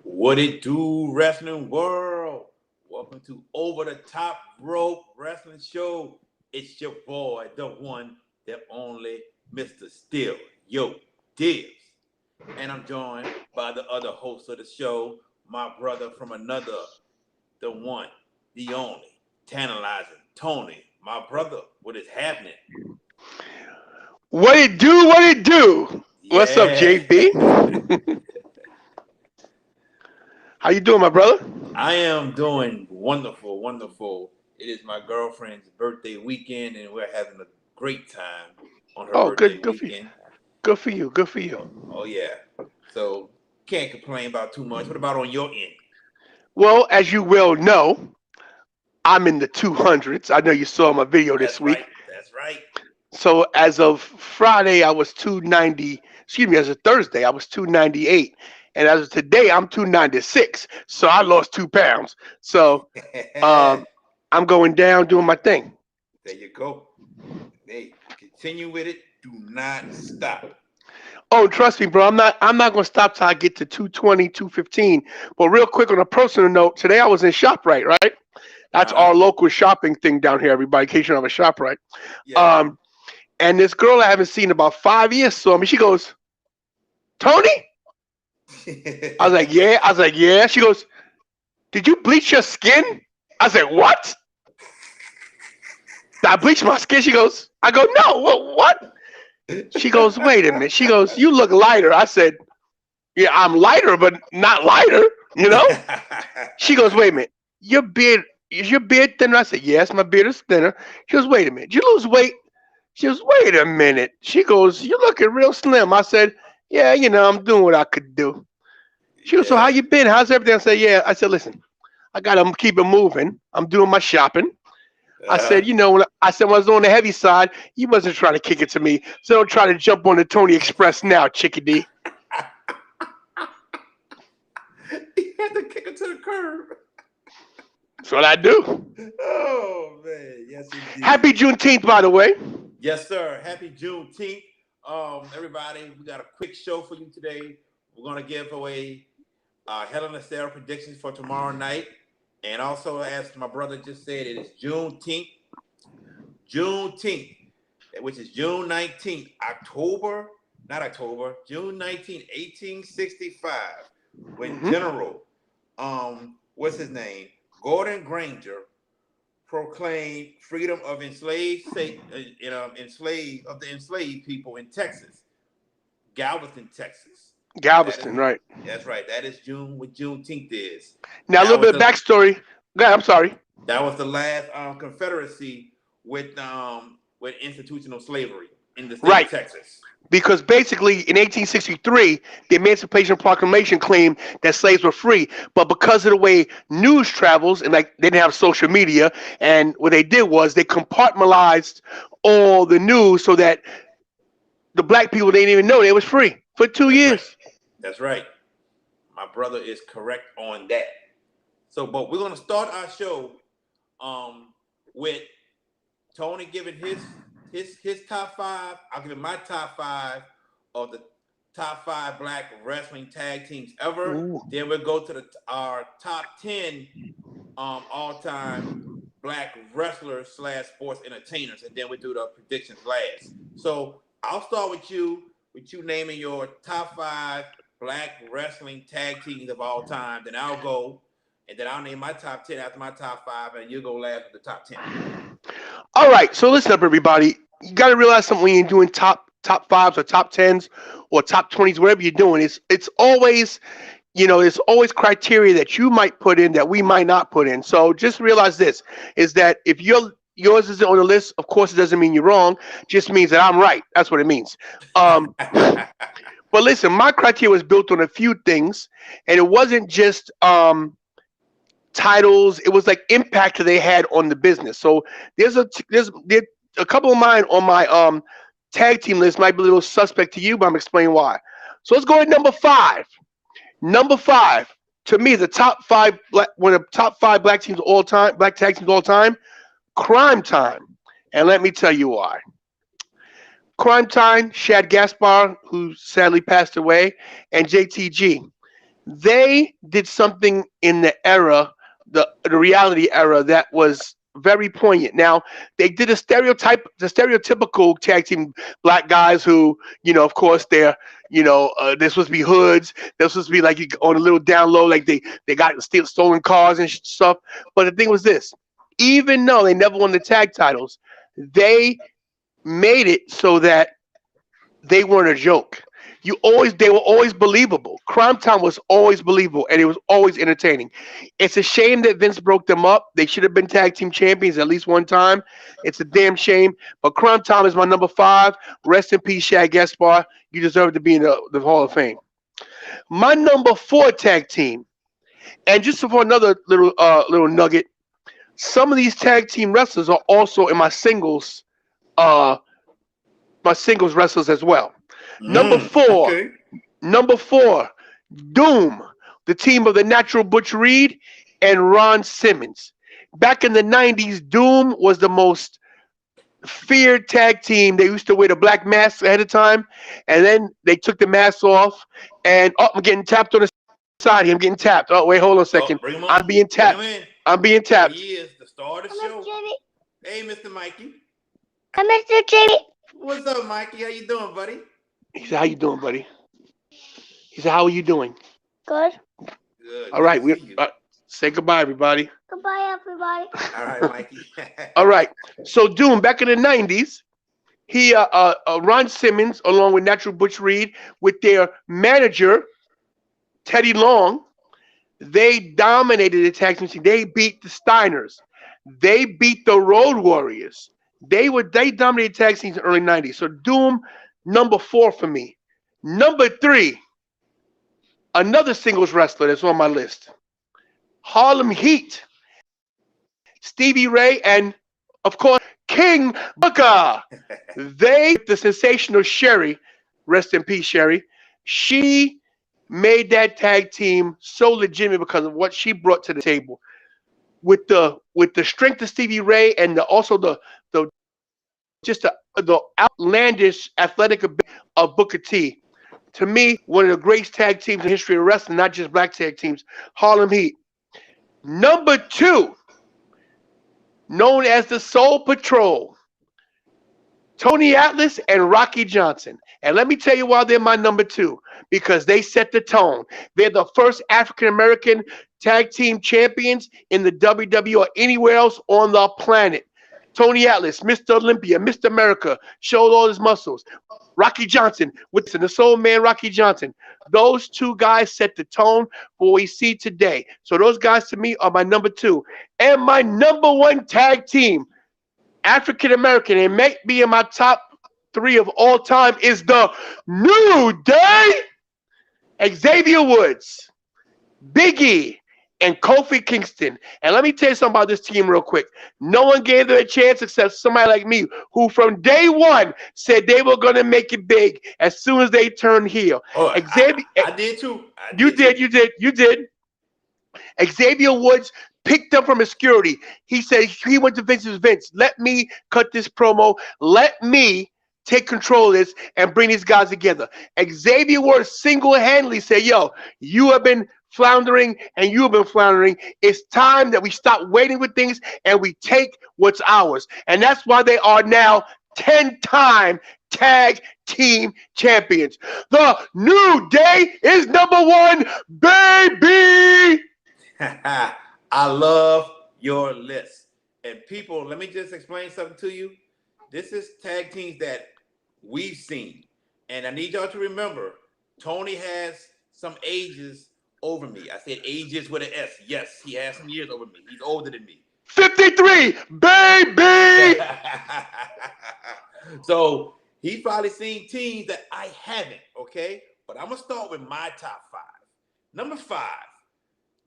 What it do, wrestling world? Welcome to Over the Top Rope Wrestling Show. It's your boy, the one, the only, Mr. Still, Yo, Dibbs. And I'm joined by the other host of the show, my brother from another, the one, the only, tantalizing Tony. My brother, what is happening? What it do? What it do? What's up, Yeah. JB? How you doing, my brother? I am doing wonderful, wonderful. It is my girlfriend's birthday weekend, and we're having a great time on her Oh, birthday good for you. weekend. Good for you. Good for you. Oh yeah. So can't complain about too much. What about on your end? Well, as you well know, I'm in the 200s. I know you saw my video this That's right. week. That's right. So as of Friday, I was 290. Excuse me, as of Thursday, I was 298, and as of today, I'm 296. So I lost 2 pounds. So um, There I'm going down, doing my thing. you go. Hey, continue with it. Do not stop. Oh, trust me, bro. I'm not gonna stop till I get to 220, 215. But real quick on a personal note, today I was in ShopRite, right? That's Uh-huh. our local shopping thing down here, everybody, in case you don't have a ShopRite. Yeah. Um, and this girl I haven't seen in about 5 years saw me. She goes, Tony? I was like, yeah. I was like, yeah. She goes, did you bleach your skin? I said, what? Did I bleach my skin? She goes, I go, no, what? She goes, wait a minute. She goes, you look lighter. I said, yeah, I'm lighter, but not lighter, you know? She goes, wait a minute. Is your beard thinner? I said, yes, my beard is thinner. She goes, wait a minute. Did you lose weight? She goes, wait a minute. She goes, you're looking real slim. I said, yeah, I'm doing what I could do. She goes, so how Yeah. you been? How's everything? I said, yeah. I said, listen, I got to keep it moving. I'm doing my shopping. I Uh-huh. said, when I was on the heavy side, you wasn't trying to kick it to me. So don't try to jump on the Tony Express now, chickadee. He had to kick it to the curb. That's what I do. Oh man, yes indeed. Happy Juneteenth, by the way. Yes, sir. Happy Juneteenth. Everybody, we got a quick show for you today. We're gonna give away Hell in a Cell predictions for tomorrow night. And also, as my brother just said, it is Juneteenth, which is June 19th, June 19th, 1865, when Hmm. General, what's his name? Gordon Granger proclaimed freedom of enslaved people in Texas, Galveston, Texas. That is Galveston, right. that's right. That is June what Juneteenth is. Now, a That little was bit of the backstory. Go ahead, I'm sorry. that was the last Confederacy with institutional slavery in the state of Right. Texas. Because basically in 1863, the Emancipation Proclamation claimed that slaves were free. But because of the way news travels, and like they didn't have social media, and what they did was they compartmentalized all the news so that the black people didn't even know they was free for two That's right. years. That's right. My brother is correct on that. So, but we're gonna start our show um, with Tony giving his top five. I'll give him my top five of the top five black wrestling tag teams ever. Ooh. Then we'll go to our top 10 all time black wrestlers slash sports entertainers, and then we do the predictions last. So I'll start with you naming your top five black wrestling tag teams of all time. Then I'll go, and then I'll name my top 10 after my top five, and you go last with the top 10. All right, so listen up, everybody. You got to realize something when you're doing top fives or top tens or top 20s, whatever you're doing. It's always there's always criteria that you might put in that we might not put in. So just realize this is that if yours is on the list, of course, it doesn't mean you're wrong. Just means that I'm right. That's what it means. But listen, my criteria was built on a few things, and it wasn't just titles. It was like impact that they had on the business. So there's a couple of mine on my tag team list might be a little suspect to you, but I'm explaining why. So let's go at number five. Number five, to me, the top five one of the top five black teams of all time, black tag teams of all time, Crime Time. And let me tell you why. Crime Time, Shad Gaspar, who sadly passed away, and JTG. They did something in the era, the reality era, that was very poignant. Now they did the stereotypical tag team black guys who, of course, they're supposed to be hoods. They're supposed to be like on a little down low, like they got stolen cars and stuff. But the thing was this: even though they never won the tag titles, they made it so that they weren't a joke. They were always believable. Crime Time was always believable, and it was always entertaining. It's a shame that Vince broke them up. They should have been tag team champions at least one time. It's a damn shame. But Crime Time is my number five. Rest in peace, Shad Gaspar. You deserve to be in the Hall of Fame. My number four tag team, and just for another little nugget, some of these tag team wrestlers are also in uh my singles wrestlers as well. Number four, Okay. number four, Doom, the team of the Natural Butch Reed and Ron Simmons. Back in the 90s, Doom was the most feared tag team. They used to wear the black masks ahead of time, and then they took the masks off. And I'm getting tapped on the side here. I'm getting tapped. Oh, wait, hold on a second. Bring him on. I'm being tapped. Bring him in. I'm being tapped. He is the star of the show. Hey, Mr. Mikey. I'm Mr. Jimmy. What's up, Mikey? How you doing, buddy? He said, "How you doing, buddy?" He said, "How are you doing?" Good. Good. All right, Good to see you. say goodbye, everybody. Goodbye, everybody. All right, Mikey. All right. So Doom, back in the 90s, he Ron Simmons, along with Natural Butch Reed, with their manager Teddy Long, they dominated the tag team scene. They beat the Steiners. They beat the Road Warriors. They dominated tag scenes in the early 90s. So Doom, number four for me. Number three, another singles wrestler that's on my list. Harlem Heat. Stevie Ray and, of course, King Booker. The sensational Sherry, rest in peace, Sherry. She made that tag team so legitimate because of what she brought to the table. With the strength of Stevie Ray and also the outlandish athletic ability of Booker T. To me, one of the greatest tag teams in the history of wrestling, not just black tag teams, Harlem Heat. Number two, known as the Soul Patrol, Tony Atlas and Rocky Johnson. And let me tell you why they're my number two. Because they set the tone. They're the first African-American tag team champions in the WWE or anywhere else on the planet. Tony Atlas, Mr. Olympia, Mr. America, showed all his muscles. Rocky Johnson, with the Soul Man Rocky Johnson. Those two guys set the tone for what we see today. So those guys to me are my number two. And my number one tag team, African American, and may be in my top three of all time, is the New Day. Xavier Woods, Big E, and Kofi Kingston. And let me tell you something about this team real quick. No one gave them a chance except somebody like me, who from day one said they were going to make it big as soon as they turned heel. Oh, Xavier, I did too. You did. Xavier Woods picked up from obscurity. He said he went to Vince. Let me cut this promo. Let me take control of this and bring these guys together. Xavier Woods single-handedly said, yo, you have been floundering and you have been floundering. It's time that we stop waiting with things and we take what's ours. And that's why they are now 10-time tag team champions. The New Day is number one, baby! I love your list. And people, let me just explain something to you. This is tag teams that we've seen. And I need y'all to remember, Tony has some ages over me. I said ages with an S. Yes, he has some years over me. He's older than me. 53, baby! So he's probably seen teams that I haven't, okay? But I'm going to start with my top five. Number five,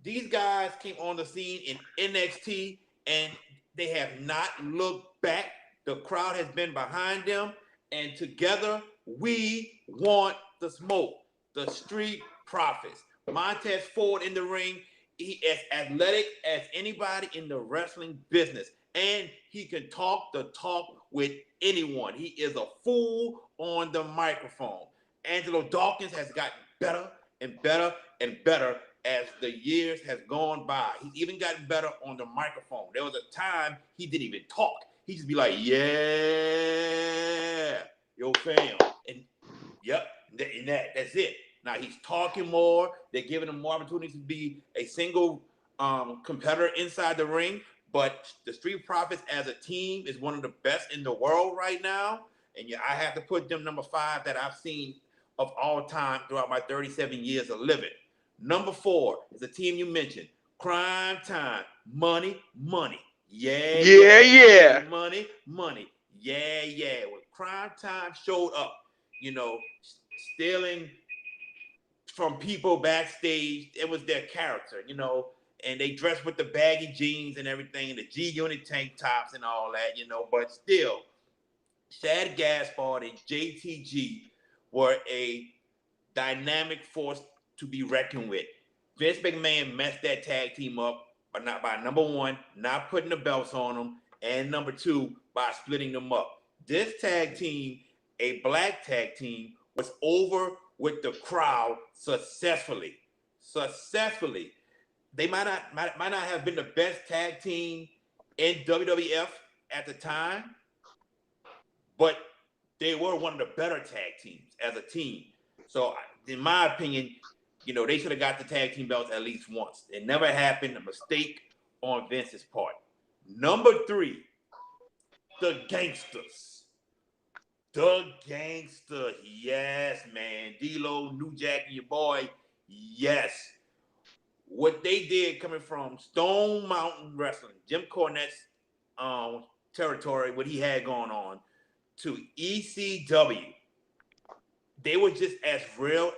these guys came on the scene in NXT, and they have not looked back. The crowd has been behind them, and together we want the smoke. The Street Profits. Montez Ford in the ring. He is athletic as anybody in the wrestling business. And he can talk the talk with anyone. He is a fool on the microphone. Angelo Dawkins has gotten better and better and better as the years has gone by. He's even gotten better on the microphone. There was a time he didn't even talk. He just be like, yeah, yo fam. And yep, and that's it. Now he's talking more. They're giving him more opportunities to be a single competitor inside the ring. But the Street Profits as a team is one of the best in the world right now. And yeah, I have to put them number 5 that I've seen of all time throughout my 37 years of living. Number 4 is a team you mentioned, Crime Time, Money, Money. Yeah, Yeah, yeah. Money, Money. Yeah, yeah. When Crime Time showed up, you know, stealing from people backstage, it was their character, you know, and they dressed with the baggy jeans and everything, the G Unit tank tops and all that, you know, but still, Shad Gaspard and JTG were a dynamic force to be reckoned with. Vince McMahon messed that tag team up by number 1, not putting the belts on them, and number 2, by splitting them up. This tag team, a black tag team, was over with the crowd successfully. Successfully. They might not have been the best tag team in WWF at the time, but they were one of the better tag teams as a team. So, in my opinion, you know, they should have got the tag team belts at least once. It never happened. A mistake on Vince's part. Number 3, the Gangsters. The Gangster. Yes, man. D-Lo, New Jack, and your boy. Yes. What they did coming from Stone Mountain Wrestling, Jim Cornette's territory, what he had going on, to ECW, they were just as real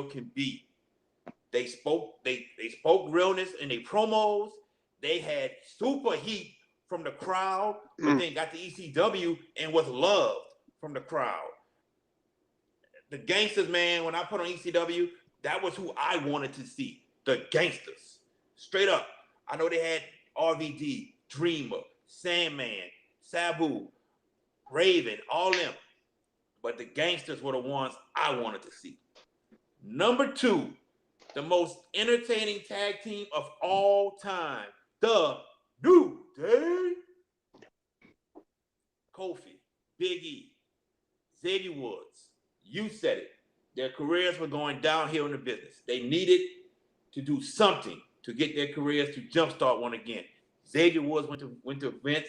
can be. They spoke realness in their promos. They had super heat from the crowd, but then got to ECW and was loved from the crowd. The Gangsters, man, when I put on ECW, that was who I wanted to see. The Gangsters. Straight up. I know they had RVD, Dreamer, Sandman, Sabu, Raven, all them. But the Gangsters were the ones I wanted to see. Number 2, the most entertaining tag team of all time, the New Day. Kofi, Big E, Xavier Woods. You said it. Their careers were going downhill in the business. They needed to do something to get their careers to jumpstart one again. Xavier Woods went to Vince,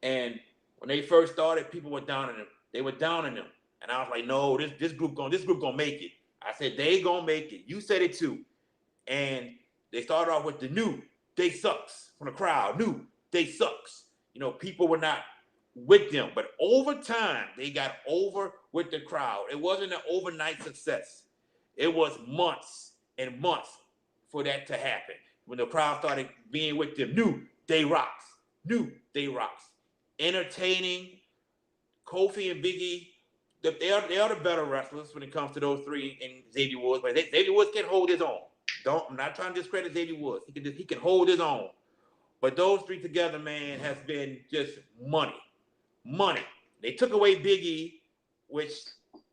and when they first started, people were down on them. They were down on them, and I was like, no, this group gonna make it. I said they gonna make it. You said it too, and they started off with the New Day Sucks from the crowd. New Day Sucks. You know, people were not with them, but over time they got over with the crowd. It wasn't an overnight success. It was months and months for that to happen. When the crowd started being with them, New Day Rocks, New Day Rocks, entertaining. Kofi and Biggie, they are the better wrestlers when it comes to those 3 and Xavier Woods. But Xavier Woods can hold his own. I'm not trying to discredit Xavier Woods. He can hold his own. But those 3 together, man, has been just money. Money. They took away Big E, which,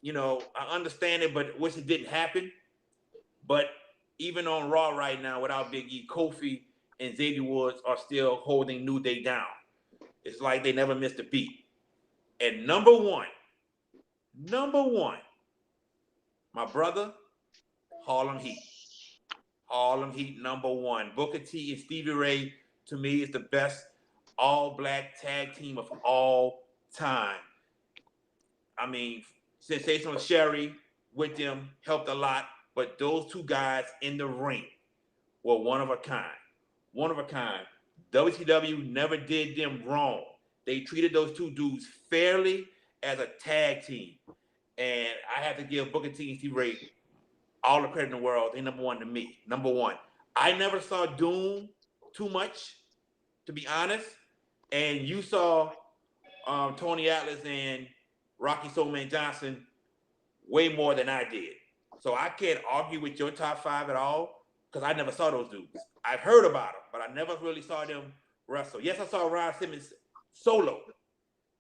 you know, I understand it, but wish it didn't happen. But even on Raw right now, without Big E, Kofi and Xavier Woods are still holding New Day down. It's like they never missed a beat. And number one, my brother, Harlem Heat. Harlem Heat, number 1. Booker T and Stevie Ray, to me, is the best all-black tag team of all time. I mean, Sensational Sherry with them helped a lot, but those 2 guys in the ring were one of a kind. One of a kind. WCW never did them wrong. They treated those 2 dudes fairly as a tag team. And I have to give Booker T and Stevie Ray all the credit in the world. They're number 1 to me. Number 1. I never saw Doom too much, to be honest. And you saw Tony Atlas and Rocky Soulman Johnson way more than I did. So I can't argue with your top 5 at all because I never saw those dudes. I've heard about them, but I never really saw them wrestle. Yes, I saw Ron Simmons solo,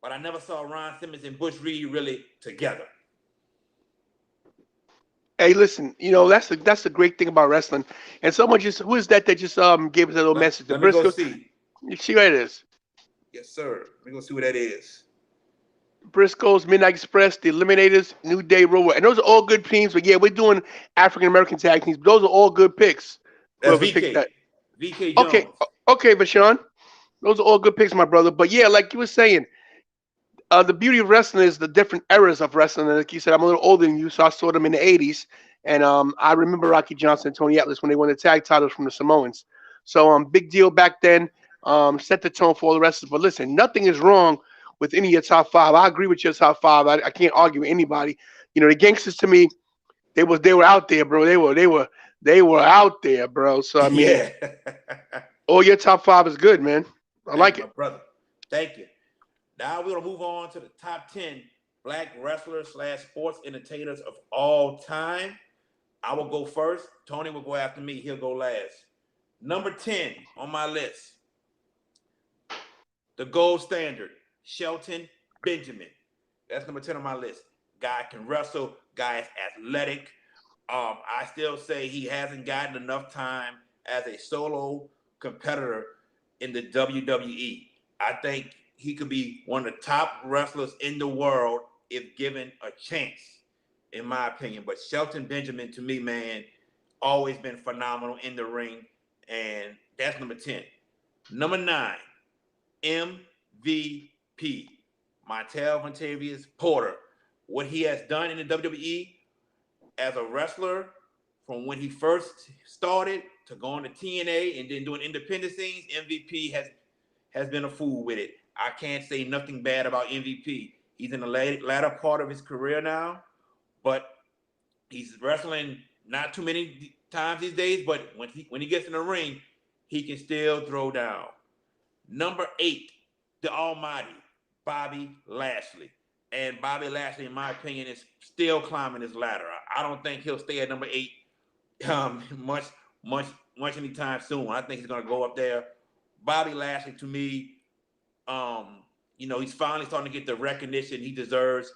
but I never saw Ron Simmons and Bush Reed really together. Hey, listen, that's the great thing about wrestling. And someone just who is that just gave us a little message? The Let me go Briscoes. see. You see what it is? Yes, sir. Let me go see what that is. Briscoes, Midnight Express, the Eliminators, New Day, Rover, and those are all good teams. But yeah, we're doing African American tag teams. But those are all good picks. That's Whoever picked VK. that. VK Okay, Jones. okay, Vashawn. Those are all good picks, my brother. But yeah, like you were saying, the beauty of wrestling is the different eras of wrestling. And like you said, I'm a little older than you, so I saw them in the '80s, and I remember Rocky Johnson and Tony Atlas when they won the tag titles from the Samoans. So big deal back then. Set the tone for all the wrestlers. But listen, nothing is wrong with any of your top 5. I agree with your top 5. I can't argue with anybody. The gangsters to me, they were out there, bro. They were out there, bro. So I mean, Yeah. all your top 5 is good, man. I Thank like you, my it. brother. Thank you. Now we're gonna move on to the top 10 black wrestlers / sports entertainers of all time. I will go first. Tony will go after me. He'll go last. Number 10 on my list, the gold standard, Shelton Benjamin. That's number 10 on my list. Guy can wrestle. Guy is athletic. I still say he hasn't gotten enough time as a solo competitor in the WWE. I think he could be one of the top wrestlers in the world if given a chance, in my opinion. But Shelton Benjamin, to me, man, always been phenomenal in the ring, and that's number 10. Number 9, MVP, Montel Vontavious Porter. What he has done in the WWE as a wrestler from when he first started to going to TNA and then doing independent scenes, MVP has been a fool with it. I can't say nothing bad about MVP. He's in the latter part of his career now, but he's wrestling not too many times these days, but when he gets in the ring, he can still throw down. Number 8, the almighty Bobby Lashley. And Bobby Lashley, in my opinion, is still climbing his ladder. I don't think he'll stay at number 8 much, much, much anytime soon. I think he's going to go up there. Bobby Lashley, to me, he's finally starting to get the recognition he deserves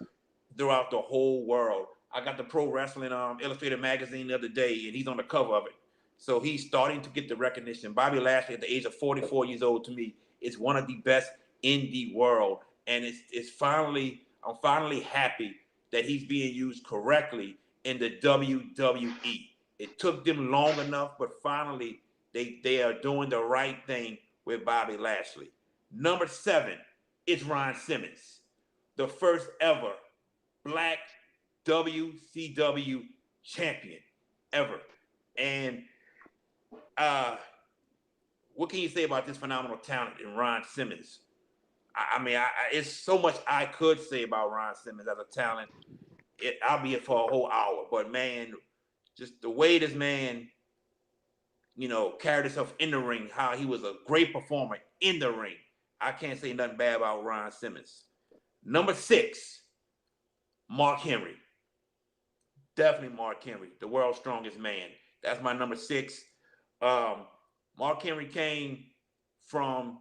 throughout the whole world. I got the Pro Wrestling Illustrated magazine the other day, and he's on the cover of it. So he's starting to get the recognition. Bobby Lashley, at the age of 44 years old, to me, is one of the best in the world. And I'm finally happy that he's being used correctly in the WWE. It took them long enough, but finally they are doing the right thing with Bobby Lashley. Number 7 is Ron Simmons, the first ever black WCW champion ever. And what can you say about this phenomenal talent in Ron Simmons? I mean, it's so much I could say about Ron Simmons as a talent. I'll be here for a whole hour. But man, just the way this man, carried himself in the ring, how he was a great performer in the ring. I can't say nothing bad about Ron Simmons. Number 6, Mark Henry. Definitely Mark Henry, the world's strongest man. That's my number 6. Mark Henry came from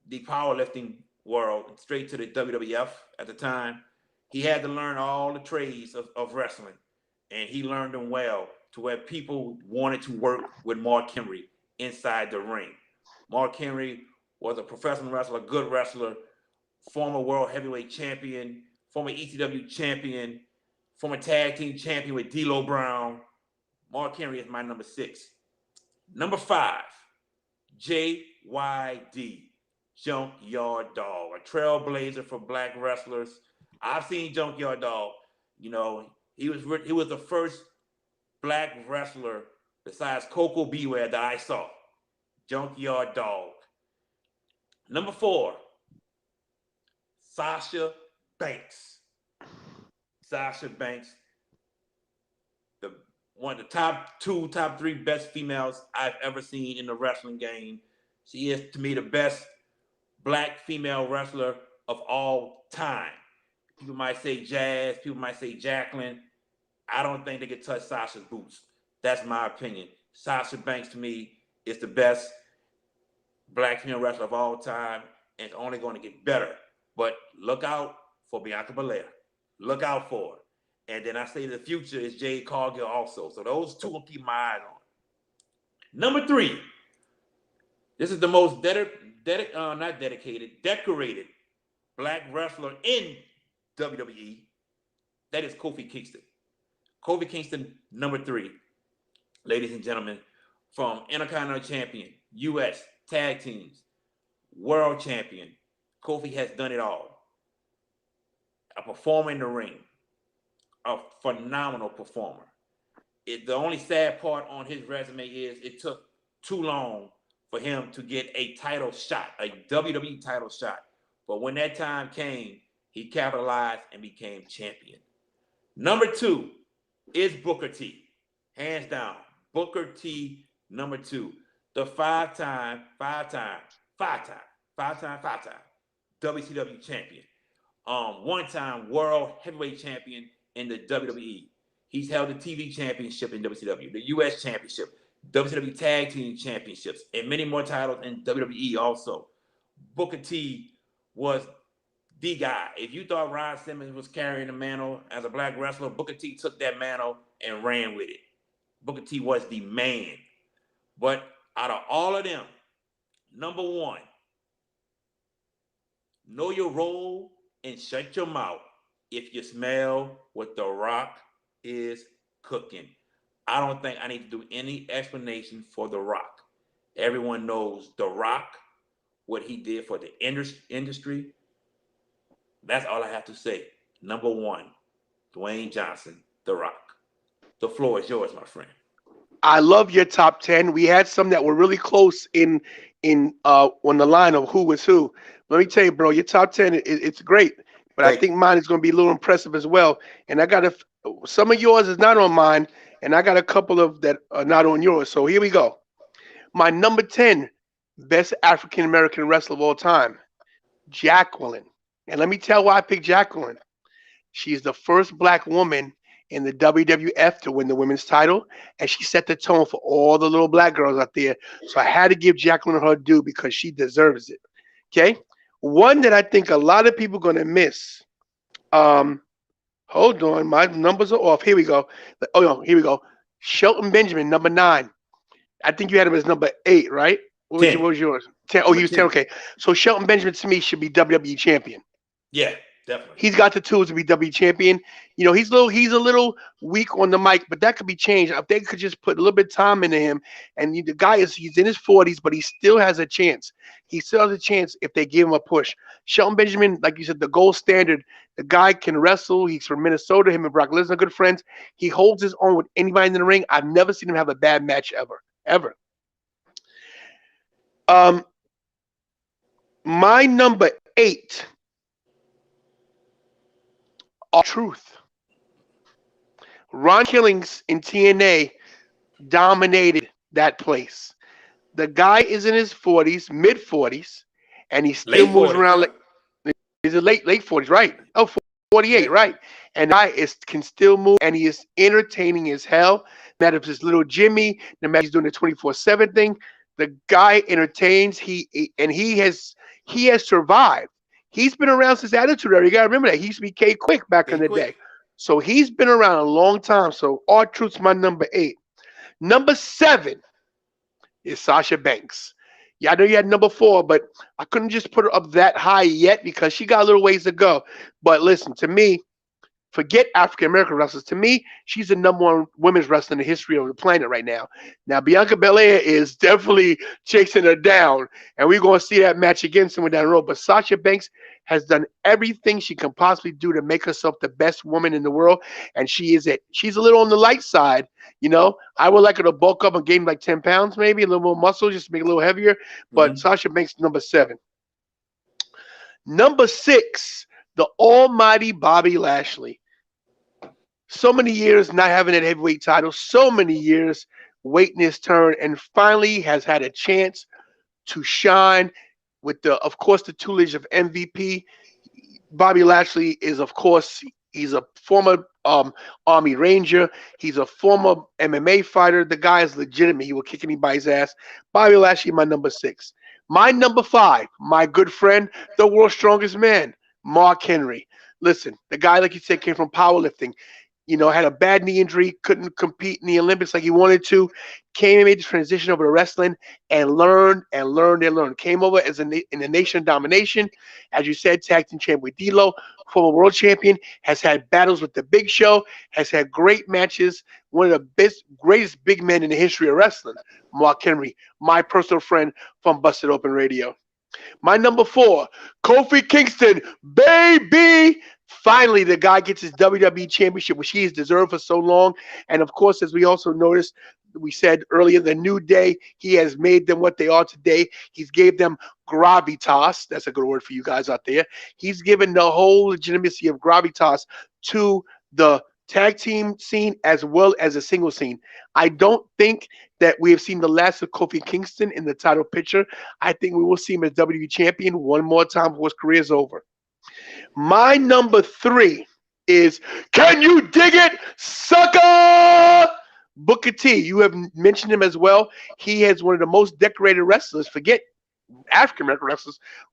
the powerlifting world straight to the WWF at the time. He had to learn all the trades of wrestling, and he learned them well to where people wanted to work with Mark Henry inside the ring. Mark Henry was a professional wrestler, a good wrestler, former world heavyweight champion, former ECW champion, former tag team champion with D'Lo Brown. Mark Henry is my number 6. Number 5, JYD, Junkyard Dog, a trailblazer for black wrestlers. I've seen Junkyard Dog. He was the first black wrestler besides Coco Beware that I saw. Junkyard Dog. Number 4, Sasha Banks. Sasha Banks, one of the top 3 best females I've ever seen in the wrestling game. She is, to me, the best black female wrestler of all time. People might say Jazz, people might say Jacqueline. I don't think they could touch Sasha's boots. That's my opinion. Sasha Banks to me is the best black female wrestler of all time, and it's only going to get better. But look out for Bianca Belair. Look out for her. And then I say the future is Jade Cargill also. So those two will keep my eyes on. Number 3. This is the most decorated black wrestler in WWE. That is Kofi Kingston. Kofi Kingston, number 3. Ladies and gentlemen, from Intercontinental Champion, U.S. Tag Teams, World Champion, Kofi has done it all. A performer in the ring, a phenomenal performer. The only sad part on his resume is it took too long for him to get a title shot, a WWE title shot. But when that time came, he capitalized and became champion. Number 2 is Booker T. Hands down, Booker T, number 2. The five-time WCW champion. One-time world heavyweight champion in the WWE. He's held the TV championship in WCW, the US championship, WCW tag team championships, and many more titles in WWE also. Booker T was the guy. If you thought Ron Simmons was carrying the mantle as a black wrestler, Booker T took that mantle and ran with it. Booker T was the man. But out of all of them, number 1, know your role and shut your mouth if you smell what The Rock is cooking. I don't think I need to do any explanation for The Rock. Everyone knows The Rock, what he did for the industry. That's all I have to say. Number 1, Dwayne Johnson, The Rock. The floor is yours, my friend. I love your top 10. We had some that were really close in on the line of who was who. Let me tell you, bro, your top 10 it's great, but I think mine is going to be a little impressive as well. And I got some of yours is not on mine, and I got a couple of that are not on yours. So here we go. My number 10 best African American wrestler of all time, Jacqueline. And let me tell why I picked Jacqueline. She's the first black woman in the WWF to win the women's title, and she set the tone for all the little black girls out there. So I had to give Jacqueline her due because she deserves it. Okay, one that I think a lot of people are gonna miss. Hold on, my numbers are off. Here we go. Oh no, here we go. Shelton Benjamin, number 9. I think you had him as number 8, right? What was yours? 10. Oh, he was 10. Okay, so Shelton Benjamin to me should be WWE champion. Yeah, definitely. He's got the tools to be WWE champion. You know, he's a little weak on the mic, but that could be changed. If they could just put a little bit of time into him, and the guy he's in his 40s, but he still has a chance. He still has a chance if they give him a push. Shelton Benjamin, like you said, the gold standard. The guy can wrestle. He's from Minnesota. Him and Brock Lesnar are good friends. He holds his own with anybody in the ring. I've never seen him have a bad match ever. My number 8. Truth. Ron Killings in TNA dominated that place. The guy is in his 40s, mid 40s, and he still moves around like he's a late 40s, right? Oh, 48, yeah. Right. And can still move, and he is entertaining as hell. No matter if it's little Jimmy, no matter if he's doing the 24/7 thing, the guy entertains. He has survived. He's been around since Attitude Era. You got to remember that. He used to be K Quick back in the day. So he's been around a long time. So R-Truth's my number 8. Number 7 is Sasha Banks. Yeah, I know you had number 4, but I couldn't just put her up that high yet because she got a little ways to go. But listen, to me, forget African-American wrestlers. To me, she's the number 1 women's wrestler in the history of the planet right now. Now, Bianca Belair is definitely chasing her down, and we're going to see that match again somewhere down the road. But Sasha Banks has done everything she can possibly do to make herself the best woman in the world, and she's a little on the light side. You know, I would like her to bulk up and gain like 10 pounds, maybe a little more muscle, just to make it a little heavier. But Sasha Banks, number 7. Number 6. The almighty Bobby Lashley. So many years not having that heavyweight title, so many years waiting his turn, and finally has had a chance to shine with of course, the tutelage of MVP. Bobby Lashley is, of course, he's a former um, Army Ranger. He's a former MMA fighter. The guy is legitimate. He will kick anybody's ass. Bobby Lashley, my number 6. My number 5, my good friend, the world's strongest man, Mark Henry. Listen, the guy, like you said, came from powerlifting. Had a bad knee injury, couldn't compete in the Olympics like he wanted to. Came and made the transition over to wrestling and learned and learned and learned. Came over as in the Nation of Domination, as you said, tag team champion with D'Lo, former world champion. Has had battles with the Big Show. Has had great matches. One of the greatest big men in the history of wrestling, Mark Henry, my personal friend from Busted Open Radio. My number 4, Kofi Kingston, baby. Finally, the guy gets his WWE championship, which he has deserved for so long. And of course, as we also noticed, we said earlier, the New Day, he has made them what they are today. He's gave them gravitas. That's a good word for you guys out there. He's given the whole legitimacy of gravitas to the tag team scene as well as a single scene. I don't think that we have seen the last of Kofi Kingston in the title picture. I think we will see him as WWE champion one more time before his career is over. My number 3 is, can you dig it, sucker? Booker T. You have mentioned him as well. He has one of the most decorated wrestlers. Forget African American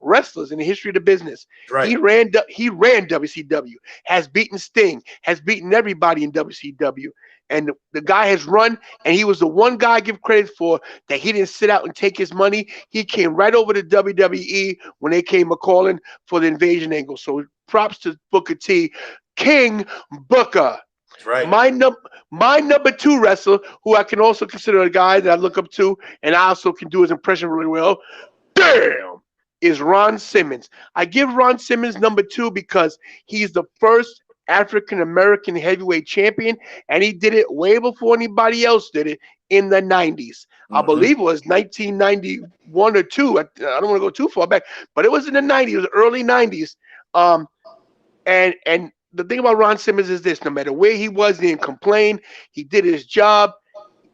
wrestlers in the history of the business. Right. He ran WCW, has beaten Sting, has beaten everybody in WCW. And the guy has run, and he was the one guy I give credit for that he didn't sit out and take his money. He came right over to WWE when they came a calling for the invasion angle. So props to Booker T. King Booker. That's right. My number 2 wrestler, who I can also consider a guy that I look up to, and I also can do his impression really well, is Ron Simmons. I give Ron Simmons number 2 because he's the first African American heavyweight champion, and he did it way before anybody else did it in the 90s. I believe it was 1991 or 2. I don't want to go too far back, but it was in the 90s, it was early 90s. And the thing about Ron Simmons is this: no matter where he was, he didn't complain. He did his job.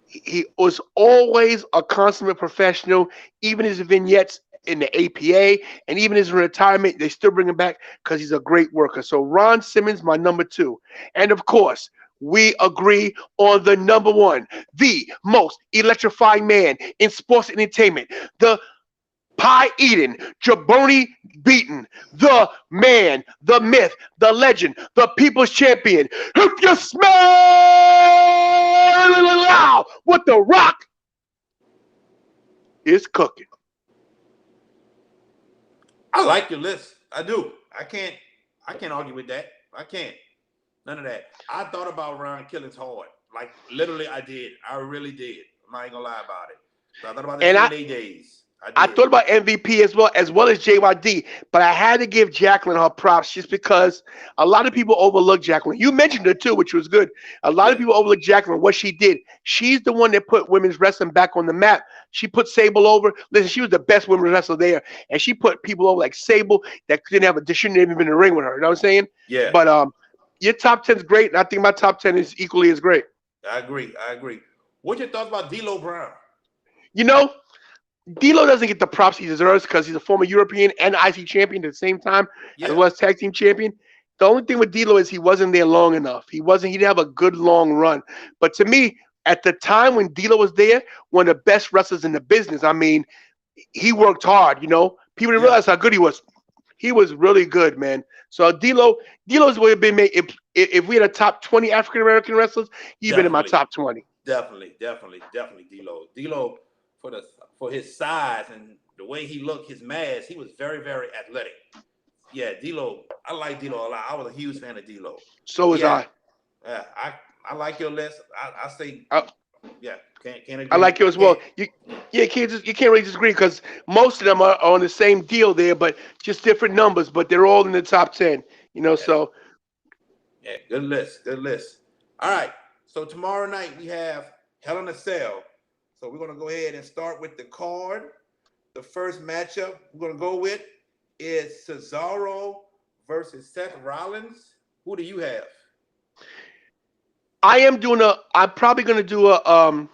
He was always a consummate professional. Even his vignettes in the APA and even his retirement, they still bring him back because he's a great worker. So Ron Simmons, my number 2. And of course, we agree on the number 1, the most electrifying man in sports entertainment, the pie eating, jabroni beaten, the man, the myth, the legend, the people's champion. If you smell what the Rock is cooking. I like your list. I do. I can't argue with that. I can't. None of that. I thought about Ron Killings hard. Like literally I did. I really did. I'm not gonna lie about it. So I thought about the TNA days. I thought about MVP as well as JYD, but I had to give Jacqueline her props just because a lot of people overlook Jacqueline. You mentioned her too, which was good. A lot of people overlook Jacqueline, what she did. She's the one that put women's wrestling back on the map. She put Sable over. Listen, she was the best women's wrestler there, and she put people over like Sable that shouldn't even been in the ring with her. You know what I'm saying? Yeah. But your top 10 is great, and I think my top 10 is equally as great. I agree. What's your thoughts about D'Lo Brown? D'Lo doesn't get the props he deserves because he's a former European and IC champion at the same time, as well as tag team champion. The only thing with D'Lo is he wasn't there long enough. He didn't have a good long run. But to me, at the time when D'Lo was there, one of the best wrestlers in the business. I mean, he worked hard. People didn't realize how good he was. He was really good, man. So D'Lo's would have been made if we had a top 20 African American wrestlers. He'd been in my top 20. Definitely, D'Lo. D'Lo for his size and the way he looked, his mass, he was very, very athletic. Yeah, D'Lo. I like D'Lo a lot. I was a huge fan of D'Lo. So was I. Yeah, I like your list. I say, yeah, can't agree. I like you as well. You can't really disagree because most of them are on the same deal there, but just different numbers. But they're all in the top 10. So. Yeah, good list. All right. So tomorrow night we have Hell in a Cell. So we're going to go ahead and start with the card. The first matchup we're going to go with is Cesaro versus Seth Rollins. Who do you have? I'm probably going to do a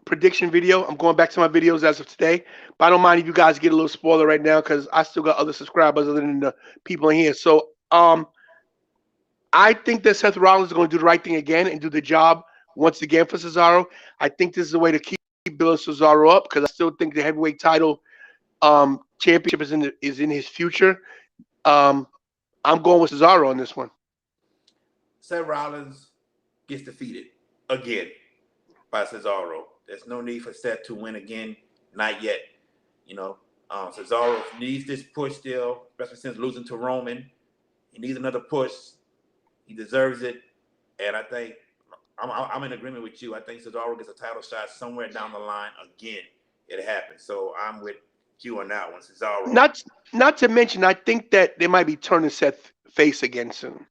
prediction video. I'm going back to my videos as of today, but I don't mind if you guys get a little spoiler right now because I still got other subscribers other than the people in here. So I think that Seth Rollins is going to do the right thing again and do the job once again for Cesaro. I think this is a way to keep building Cesaro up because I still think the heavyweight title championship is in his future. Um, I'm going with Cesaro on this one. Seth Rollins gets defeated again by Cesaro. There's no need for Seth to win again. Not yet. You know, Cesaro needs this push still, especially since losing to Roman. He needs another push. He deserves it. And I think I'm in agreement with you. I think Cesaro gets a title shot somewhere down the line again. It happens. So I'm with you on that one, Cesaro. Not to mention, I think that they might be turning Seth face again soon.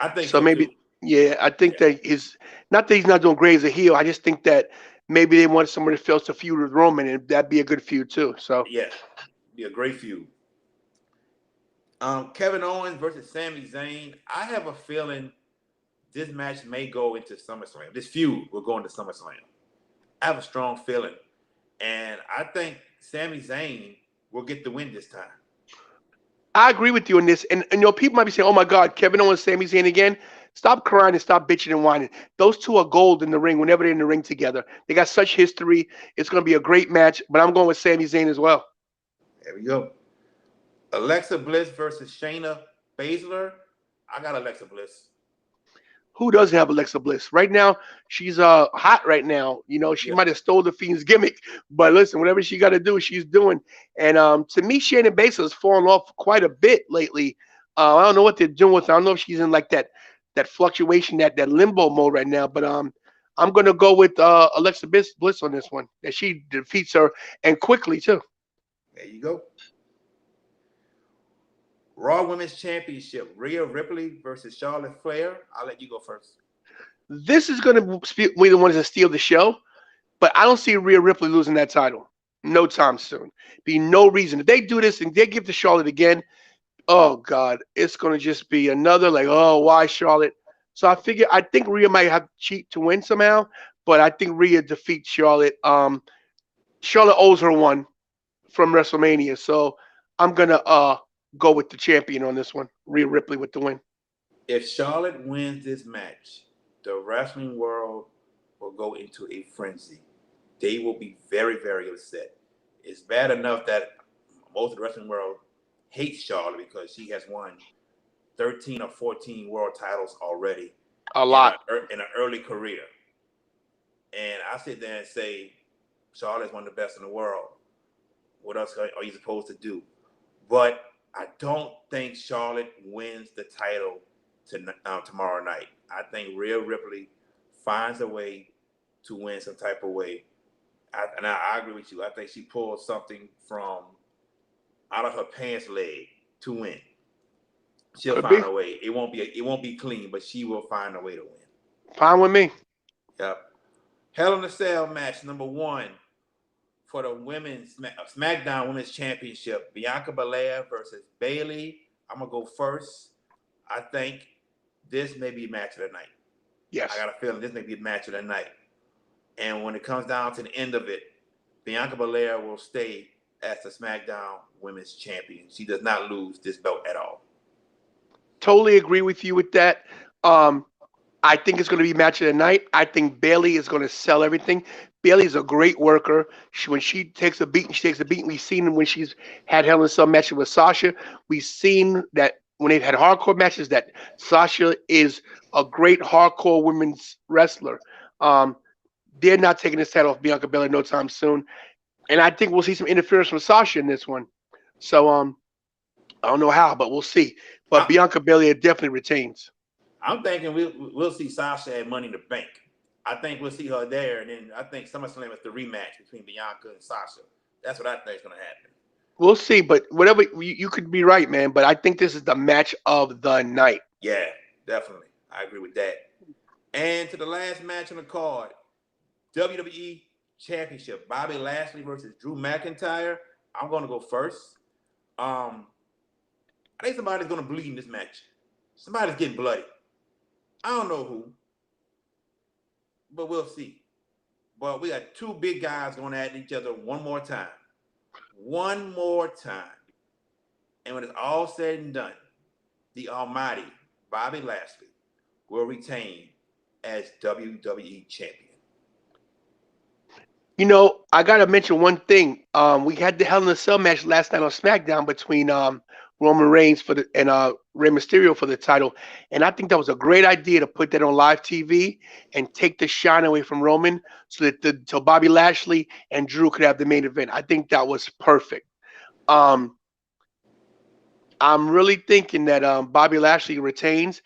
I think So so too. maybe, yeah, I think Yeah. that his not that he's not doing great as a heel. I just think that maybe they want somebody that feels to feud with Roman, and that'd be a good feud too. So Yeah. Be a great feud. Kevin Owens versus Sami Zayn. I have a feeling this match may go into SummerSlam. This feud will go into SummerSlam. I have a strong feeling. And I think Sami Zayn will get the win this time. I agree with you on this. And you know, people might be saying, "Oh my God, Kevin Owens, Sami Zayn again." Stop crying and stop bitching and whining. Those two are gold in the ring whenever they're in the ring together. They got such history. It's going to be a great match. But I'm going with Sami Zayn as well. There we go. Alexa Bliss versus Shayna Baszler. I got Alexa Bliss. Who doesn't have Alexa Bliss? Right now, she's hot right now. You know, she Yeah. might have stole the Fiend's gimmick, but listen, whatever she got to do, she's doing. And to me, Shannon Baszler has fallen off quite a bit lately. I don't know what they're doing with her. I don't know if she's in like that fluctuation, that limbo mode right now. But I'm gonna go with Alexa Bliss on this one. That she defeats her and quickly too. There you go. Raw Women's Championship. Rhea Ripley versus Charlotte Flair. I'll let you go first. This is gonna be the ones that steal the show. But I don't see Rhea Ripley losing that title no time soon. Be no reason. If they do this and they give to Charlotte again, oh God, it's gonna just be another like, oh, why Charlotte? So I think Rhea might have to cheat to win somehow, but I think Rhea defeats Charlotte. Charlotte owes her one from WrestleMania, so I'm gonna go with the champion on this one, Rhea Ripley with the win. If Charlotte wins this match, the wrestling world will go into a frenzy. They will be very, very upset. It's bad enough that most of the wrestling world hates Charlotte because she has won 13 or 14 world titles already A lot. in an early career. And I sit there and say, Charlotte's one of the best in the world. What else are you supposed to do? But I don't think Charlotte wins the title tomorrow night. I think Rhea Ripley finds a way to win some type of way. I agree with you. I think she pulls something from out of her pants leg to win. She'll Could be find a way. It won't be clean, but she will find a way to win. fine with me. Yep. Hell in a Cell match number 1 for the women's SmackDown Women's Championship. Bianca Belair versus Bayley. I'm gonna go first. I think this may be match of the night. Yes. I got a feeling this may be match of the night. And when it comes down to the end of it, Bianca Belair will stay as the SmackDown Women's Champion. She does not lose this belt at all. Totally agree with you with that. I think it's going to be match of the night. I think Bailey is going to sell everything. Bailey's a great worker. When she takes a beating, she takes a beating. We've seen when she's had Hell in a Cell matches with Sasha. We've seen that when they've had hardcore matches that Sasha is a great hardcore women's wrestler. They're not taking this title off Bianca Belair no time soon. And I think we'll see some interference from Sasha in this one. So I don't know how, but we'll see. But Bianca Belair definitely retains. I'm thinking we'll see Sasha at Money in the Bank. I think we'll see her there, and then I think SummerSlam is the rematch between Bianca and Sasha. That's what I think is going to happen. We'll see, but whatever you could be right, man. But I think this is the match of the night. Yeah, definitely. I agree with that. And to the last match on the card, WWE Championship, Bobby Lashley versus Drew McIntyre. I'm going to go first. I think somebody's going to bleed in this match. Somebody's getting bloody. I don't know who, but we'll see. But we got two big guys going at each other one more time. One more time. And when it's all said and done, the almighty Bobby Lashley will retain as WWE champion. You know, I gotta mention one thing. We had the Hell in a Cell match last night on SmackDown between Roman Reigns and Rey Mysterio for the title, and I think that was a great idea to put that on live TV and take the shine away from Roman, so that so Bobby Lashley and Drew could have the main event. I think that was perfect. Um, I'm really thinking that Bobby Lashley retains.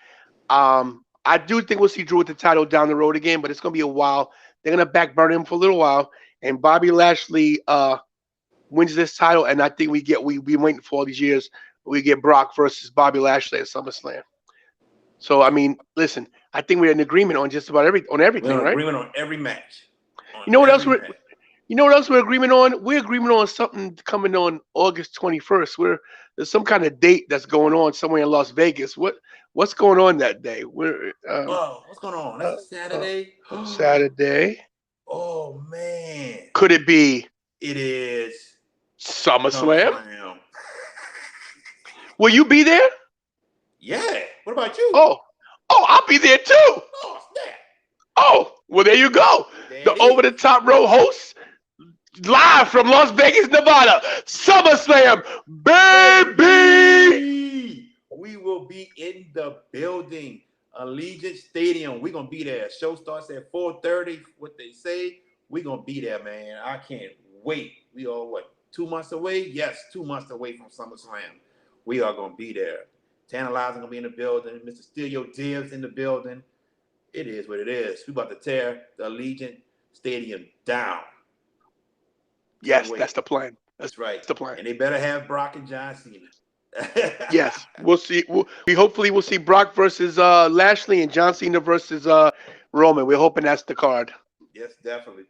I do think we'll see Drew with the title down the road again, but it's gonna be a while. They're gonna backburn him for a little while, and Bobby Lashley wins this title, and I think we've been waiting for all these years. We get Brock versus Bobby Lashley at SummerSlam. So I mean, listen, I think we're in agreement on just about We're everything, in right? agreement on every match. You know what else we're agreement on? We're agreement on something coming on August 21st. There's some kind of date that's going on somewhere in Las Vegas. What's going on that day? Oh, what's going on? That's a Saturday. Saturday. Oh man. Could it be It is SummerSlam? SummerSlam. Will you be there? Yeah. What about you? Oh, I'll be there too. Oh, snap. Oh, well, there you go. The Over the Top Row hosts live from Las Vegas, Nevada. SummerSlam, baby. We will be in the building, Allegiant Stadium. We're gonna be there. Show starts at 4:30. What they say, we're gonna be there, man. I can't wait. We are 2 months away? Yes, 2 months away from SummerSlam. We are gonna be there. Tantalizing gonna be in the building. Mr. Steal Dibs in the building. It is what it is. We about to tear the Allegiant Stadium down. Yes, that's the plan. That's right. That's the plan. And they better have Brock and John Cena. Yes, we'll see. We hopefully will see Brock versus Lashley and John Cena versus Roman. We're hoping that's the card. Yes, definitely.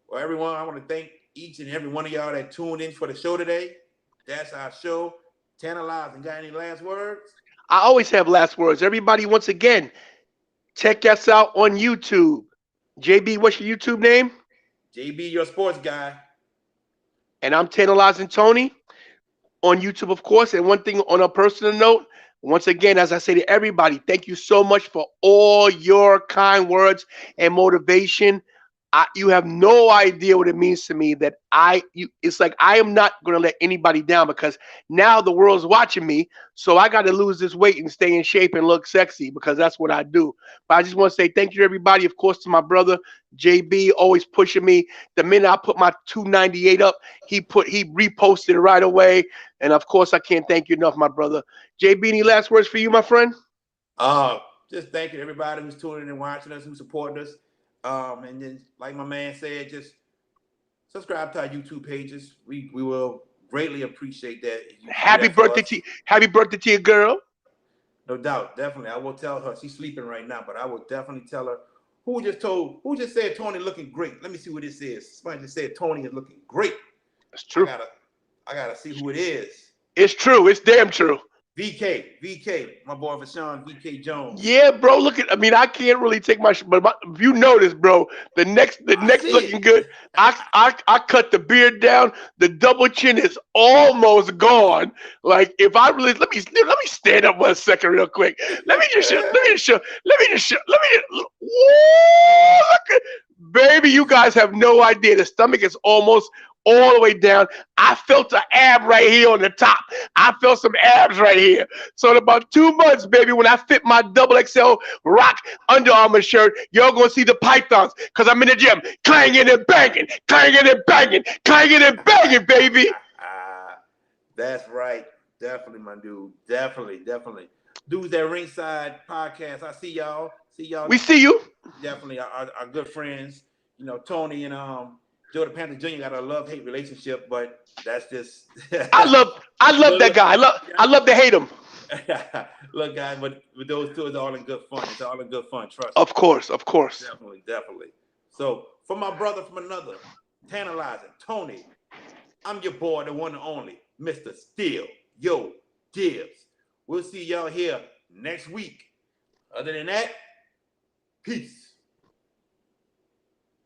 Well, everyone, I want to thank each and every one of y'all that tuned in for the show today. That's our show. Tantalizing. Got any last words? I always have last words. Everybody, once again, check us out on YouTube. JB, what's your YouTube name? JB, your sports guy. And I'm Tantalizing Tony on YouTube, of course. And one thing on a personal note, once again, as I say to everybody, thank you so much for all your kind words and motivation. You have no idea what it means to me that it's like I am not going to let anybody down, because now the world's watching me. So I got to lose this weight and stay in shape and look sexy, because that's what I do. But I just want to say thank you to everybody. Of course, to my brother, JB, always pushing me. The minute I put my 298 up, he reposted it right away. And of course, I can't thank you enough, my brother. JB, any last words for you, my friend? Just thank you to everybody who's tuning in and watching us, who's supporting us. And then, like my man said, just subscribe to our YouTube pages. We will greatly appreciate that. Happy birthday to your girl. No doubt, definitely. I will tell her. She's sleeping right now, but I will definitely tell her. Who just said Tony looking great? Let me see what this is. Somebody just said Tony is looking great. That's true. I gotta see who it is. It's true. It's damn true. VK, my boy Vashawn, VK Jones. Yeah, bro. I can't really take but if you notice, bro, the next looking good. I cut the beard down. The double chin is almost gone. Like, if I really let me stand up 1 second real quick. Let me just show. Whoa, look at, baby, you guys have no idea. The stomach is almost all the way down. I felt an ab right here on the top. I felt some abs right here. So in about 2 months, baby, when I fit my double XL rock Under Armour shirt, y'all gonna see the pythons, because I'm in the gym clanging and banging, baby. That's right. Definitely, my dude. Definitely. Dudes at Ringside Podcast. I see y'all. We see you. Definitely our good friends. You know, Tony and Joe the Panther Jr. got a love-hate relationship, but that's just I love that guy. I love to hate him. Look, guys, but those two is all in good fun. It's all in good fun, trust me. Of course. Definitely. So, for my brother from another, Tantalizing Tony, I'm your boy, the one and only, Mr. Steal Yo Dibs. We'll see y'all here next week. Other than that, peace.